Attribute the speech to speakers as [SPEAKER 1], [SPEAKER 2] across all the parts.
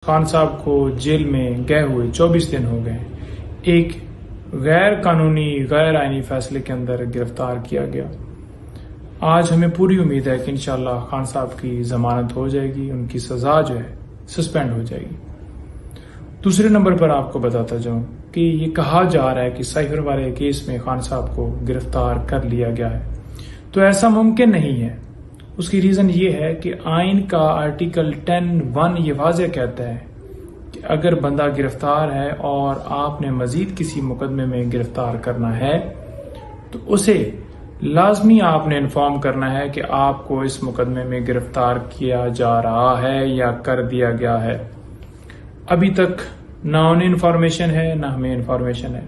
[SPEAKER 1] خان صاحب کو جیل میں گئے ہوئے 24 دن ہو گئے، ایک غیر قانونی غیر آئینی فیصلے کے اندر گرفتار کیا گیا۔ آج ہمیں پوری امید ہے کہ انشاءاللہ خان صاحب کی ضمانت ہو جائے گی، ان کی سزا جو ہے سسپینڈ ہو جائے گی۔ دوسرے نمبر پر آپ کو بتاتا جاؤں کہ یہ کہا جا رہا ہے کہ سائفر والے کیس میں خان صاحب کو گرفتار کر لیا گیا ہے، تو ایسا ممکن نہیں ہے۔ اس کی ریزن یہ ہے کہ آئین کا آرٹیکل 10(1) یہ واضح کہتا ہے کہ اگر بندہ گرفتار ہے اور آپ نے مزید کسی مقدمے میں گرفتار کرنا ہے تو اسے لازمی آپ نے انفارم کرنا ہے کہ آپ کو اس مقدمے میں گرفتار کیا جا رہا ہے یا کر دیا گیا ہے۔ ابھی تک نہ انہیں انفارمیشن ہے نہ ہمیں انفارمیشن ہے،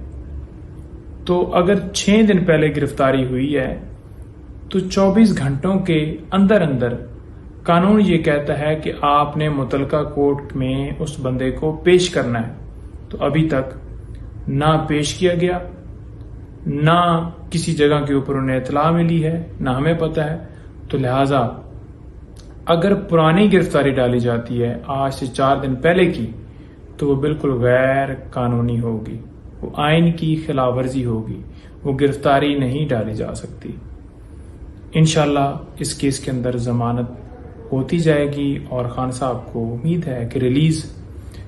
[SPEAKER 1] تو اگر 6 دن پہلے گرفتاری ہوئی ہے تو 24 گھنٹوں کے اندر اندر قانون یہ کہتا ہے کہ آپ نے متعلقہ کورٹ میں اس بندے کو پیش کرنا ہے، تو ابھی تک نہ پیش کیا گیا، نہ کسی جگہ کے اوپر انہیں اطلاع ملی ہے، نہ ہمیں پتہ ہے۔ تو لہٰذا اگر پرانی گرفتاری ڈالی جاتی ہے آج سے 4 دن پہلے کی تو وہ بالکل غیر قانونی ہوگی، وہ آئین کی خلاف ورزی ہوگی، وہ گرفتاری نہیں ڈالی جا سکتی۔ انشاءاللہ اس کیس کے اندر ضمانت ہوتی جائے گی اور خان صاحب کو امید ہے کہ ریلیز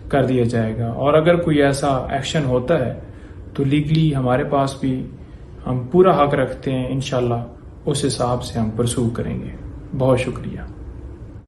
[SPEAKER 1] کر دیا جائے گا، اور اگر کوئی ایسا ایکشن ہوتا ہے تو لیگلی ہمارے پاس بھی ہم پورا حق رکھتے ہیں، انشاءاللہ اس حساب سے ہم پرسو کریں گے۔ بہت شکریہ۔